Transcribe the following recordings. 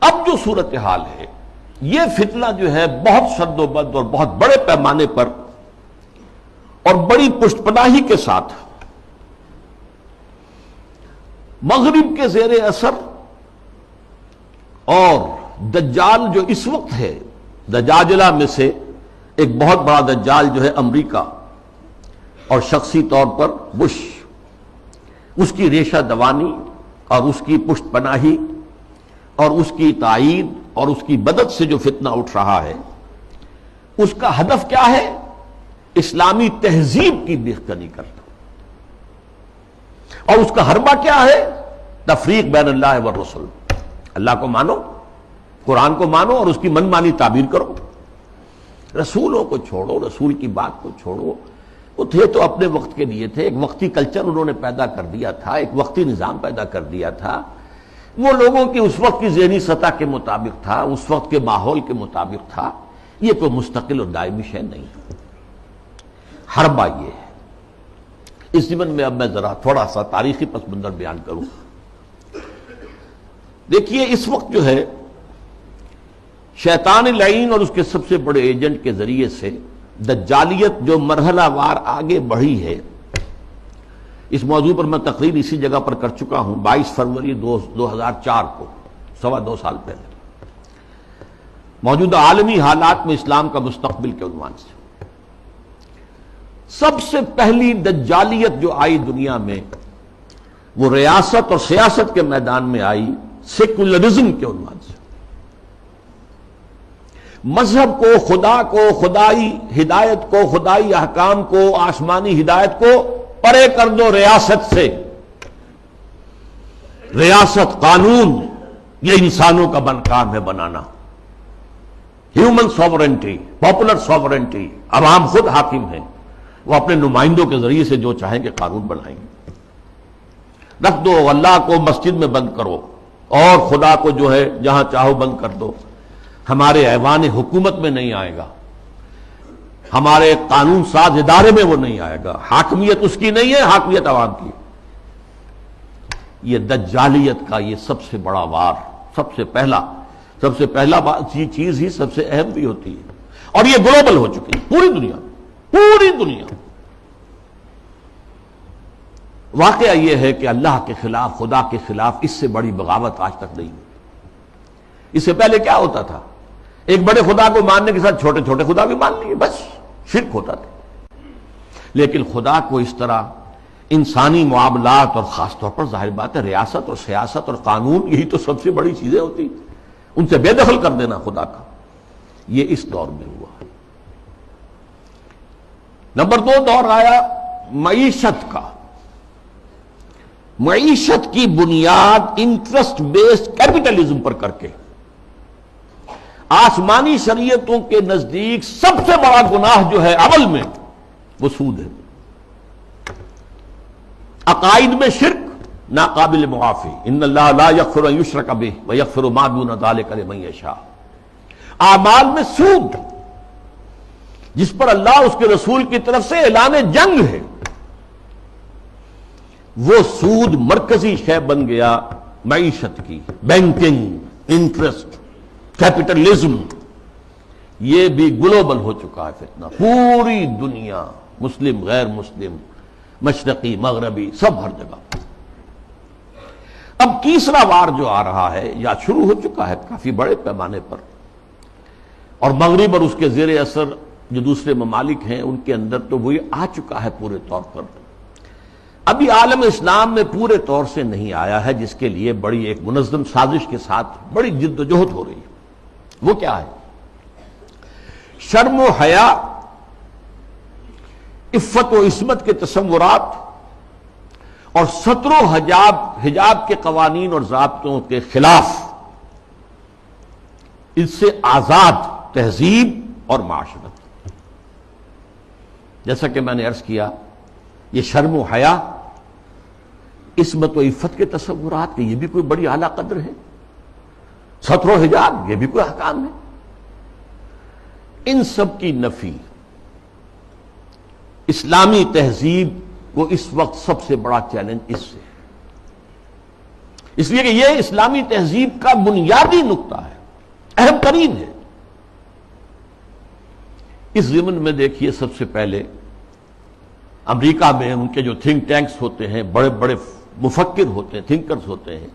اب جو صورتحال ہے، یہ فتنہ جو ہے بہت شد و بد اور بہت بڑے پیمانے پر اور بڑی پشت پناہی کے ساتھ مغرب کے زیر اثر اور دجال جو اس وقت ہے، دجاجلہ میں سے ایک بہت بڑا دجال جو ہے امریکہ اور شخصی طور پر بش، اس کی ریشہ دوانی اور اس کی پشت پناہی اور اس کی تائید اور اس کی مدد سے جو فتنہ اٹھ رہا ہے، اس کا ہدف کیا ہے؟ اسلامی تہذیب کی بیخکنی کرنا، اور اس کا حربہ کیا ہے؟ تفریق بین اللہ والرسل۔ اللہ کو مانو، قرآن کو مانو اور اس کی من مانی تعبیر کرو، رسولوں کو چھوڑو، رسول کی بات کو چھوڑو۔ وہ تھے تو اپنے وقت کے لیے تھے، ایک وقتی کلچر انہوں نے پیدا کر دیا تھا، ایک وقتی نظام پیدا کر دیا تھا، وہ لوگوں کی اس وقت کی ذہنی سطح کے مطابق تھا، اس وقت کے ماحول کے مطابق تھا، یہ کوئی مستقل اور دائمی شے نہیں۔ حربہ یہ ہے۔ اس ضمن میں اب میں ذرا تھوڑا سا تاریخی پس منظر بیان کروں۔ دیکھیے اس وقت جو ہے شیطان لعین اور اس کے سب سے بڑے ایجنٹ کے ذریعے سے دجالیت جو مرحلہ وار آگے بڑھی ہے، اس موضوع پر میں تقریر اسی جگہ پر کر چکا ہوں 22 فروری 2004 کو، 2.25 سال پہلے، موجودہ عالمی حالات میں اسلام کا مستقبل کے عنوان سے۔ سب سے پہلی دجالیت جو آئی دنیا میں، وہ ریاست اور سیاست کے میدان میں آئی سیکولرزم کے عنوان سے۔ مذہب کو، خدا کو، خدائی ہدایت کو، خدائی احکام کو، آسمانی ہدایت کو پرے کر دو ریاست سے۔ ریاست، قانون، یہ انسانوں کا کام ہے بنانا۔ ہیومن سوورنٹی، پاپولر سوورنٹی، عوام خود حاکم ہیں، وہ اپنے نمائندوں کے ذریعے سے جو چاہیں گے قانون بنائیں گے۔ رکھ دو، اللہ کو مسجد میں بند کرو اور خدا کو جو ہے جہاں چاہو بند کر دو، ہمارے ایوان حکومت میں نہیں آئے گا، ہمارے قانون ساز ادارے میں وہ نہیں آئے گا، حاکمیت اس کی نہیں ہے، حاکمیت عوام کی۔ یہ دجالیت کا یہ سب سے بڑا وار، سب سے پہلا چیز ہی سب سے اہم بھی ہوتی ہے، اور یہ گلوبل ہو چکی ہے، پوری دنیا۔ واقعہ یہ ہے کہ اللہ کے خلاف، خدا کے خلاف اس سے بڑی بغاوت آج تک نہیں ہوئی۔ اس سے پہلے کیا ہوتا تھا؟ ایک بڑے خدا کو ماننے کے ساتھ چھوٹے چھوٹے خدا بھی مان لیے، بس شرک ہوتا تھا۔ لیکن خدا کو اس طرح انسانی معاملات اور خاص طور پر ظاہر بات ہے ریاست اور سیاست اور قانون، یہی تو سب سے بڑی چیزیں ہوتی، ان سے بے دخل کر دینا خدا کا، یہ اس دور میں ہوا۔ نمبر 2 دور آیا معیشت کا۔ معیشت کی بنیاد انٹرسٹ بیسڈ کیپٹلزم پر کر کے، آسمانی شریعتوں کے نزدیک سب سے بڑا گناہ جو ہے عمل میں، وہ سود ہے۔ عقائد میں شرک ناقابل معافی، ان اللہ لا یغفر ان یشرک بہ ویغفر ما دون ذلک لمن یشاء۔ اعمال میں سود، جس پر اللہ اس کے رسول کی طرف سے اعلان جنگ ہے، وہ سود مرکزی شے بن گیا معیشت کی۔ بینکنگ، انٹرسٹ، کیپٹلزم، یہ بھی گلوبل ہو چکا ہے فتنہ، پوری دنیا، مسلم غیر مسلم، مشرقی مغربی، سب ہر جگہ۔ اب تیسرا وار جو آ رہا ہے یا شروع ہو چکا ہے کافی بڑے پیمانے پر، اور مغرب اور اس کے زیر اثر جو دوسرے ممالک ہیں ان کے اندر تو وہی آ چکا ہے پورے طور پر۔ ابھی عالم اسلام میں پورے طور سے نہیں آیا ہے، جس کے لیے بڑی ایک منظم سازش کے ساتھ بڑی جد و جہد ہو رہی ہے۔ وہ کیا ہے؟ شرم و حیا، عفت و عصمت کے تصورات اور ستر و حجاب کے قوانین اور ضابطوں کے خلاف، اس سے آزاد تہذیب اور معاشرت۔ جیسا کہ میں نے عرض کیا، یہ شرم و حیا، عصمت و عفت کے تصورات کے یہ بھی کوئی بڑی اعلیٰ قدر ہے، ستر و حجاب یہ بھی کوئی احکام ہے۔ ان سب کی نفی اسلامی تہذیب کو اس وقت سب سے بڑا چیلنج اس سے۔ اس لیے کہ یہ اسلامی تہذیب کا بنیادی نقطہ ہے، اہم ترین ہے۔ اس ضمن میں دیکھیے سب سے پہلے امریکہ میں ان کے جو تھنک ٹینکس ہوتے ہیں، بڑے بڑے مفکر ہوتے ہیں، تھنکرز ہوتے ہیں،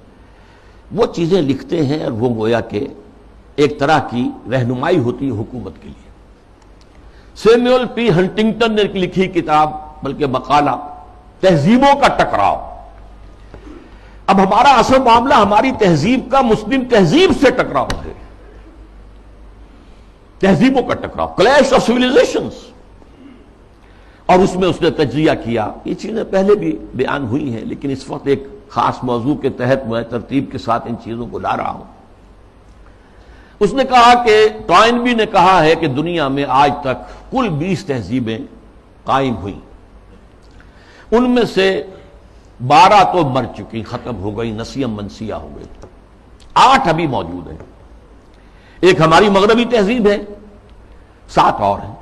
وہ چیزیں لکھتے ہیں اور وہ گویا کہ ایک طرح کی رہنمائی ہوتی ہے حکومت کے لیے۔ سیموئل پی ہنٹنگٹن نے لکھی کتاب، بلکہ مقالہ، تہذیبوں کا ٹکراؤ۔ اب ہمارا اصل معاملہ ہماری تہذیب کا مسلم تہذیب سے ٹکراؤ ہے، تہذیبوں کا ٹکراؤ، کلیش آف سویلائزیشنز۔ اور اس میں اس نے تجزیہ کیا، یہ چیزیں پہلے بھی بیان ہوئی ہیں لیکن اس وقت ایک خاص موضوع کے تحت میں ترتیب کے ساتھ ان چیزوں کو لا رہا ہوں۔ اس نے کہا کہ ٹوائنبی نے کہا ہے کہ دنیا میں آج تک کل 20 تہذیبیں قائم ہوئیں، ان میں سے 12 تو مر چکی، ختم ہو گئی، نسیم منسیہ ہو گئی، 8 ابھی موجود ہیں۔ ایک ہماری مغربی تہذیب ہے، 7 اور ہیں۔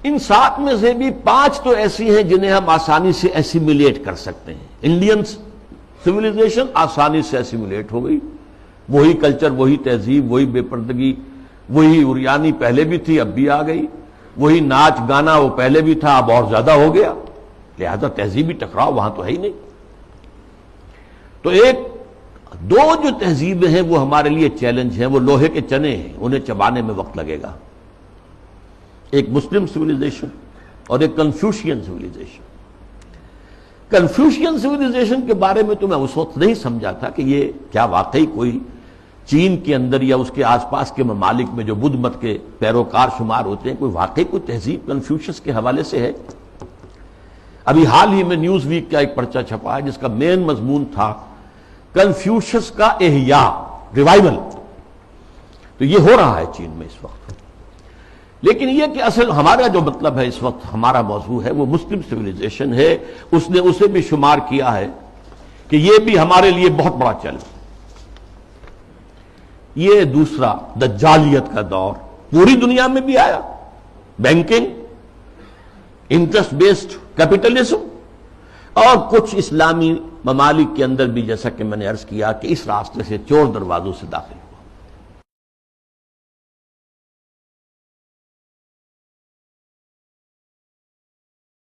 ان 7 میں سے بھی 5 تو ایسی ہیں جنہیں ہم آسانی سے ایسیمیلیٹ کر سکتے ہیں۔ انڈین سویلائزیشن آسانی سے ایسیمیلیٹ ہو گئی، وہی کلچر، وہی تہذیب، وہی بے پردگی، وہی اریانی پہلے بھی تھی اب بھی آ گئی، وہی ناچ گانا وہ پہلے بھی تھا اب اور زیادہ ہو گیا، لہذا تہذیبی ٹکراؤ وہاں تو ہے ہی نہیں۔ تو ایک دو جو تہذیبیں ہیں وہ ہمارے لیے چیلنج ہیں، وہ لوہے کے چنے ہیں، انہیں چبانے میں وقت لگے گا۔ ایک مسلم سویلائزیشن اور ایک کنفیوشین سویلائزیشن۔ کنفیوشین سویلائزیشن کے بارے میں تو میں اس وقت نہیں سمجھا تھا کہ یہ کیا واقعی کوئی چین کے اندر یا اس کے آس پاس کے ممالک میں جو بدھ مت کے پیروکار شمار ہوتے ہیں، کوئی واقعی کوئی تہذیب کنفیوشس کے حوالے سے ہے۔ ابھی حال ہی میں نیوز ویک کا ایک پرچہ چھپا ہے جس کا مین مضمون تھا کنفیوشس کا احیاء، ریوائول۔ تو یہ ہو رہا ہے چین میں اس وقت۔ لیکن یہ کہ اصل ہمارا جو مطلب ہے اس وقت ہمارا موضوع ہے وہ مسلم سویلائزیشن ہے۔ اس نے اسے بھی شمار کیا ہے کہ یہ بھی ہمارے لیے بہت بڑا چیلنج۔ یہ دوسرا دجالیت کا دور پوری دنیا میں بھی آیا، بینکنگ، انٹرسٹ بیسڈ کیپٹلزم، اور کچھ اسلامی ممالک کے اندر بھی، جیسا کہ میں نے عرض کیا کہ اس راستے سے چور دروازوں سے داخل۔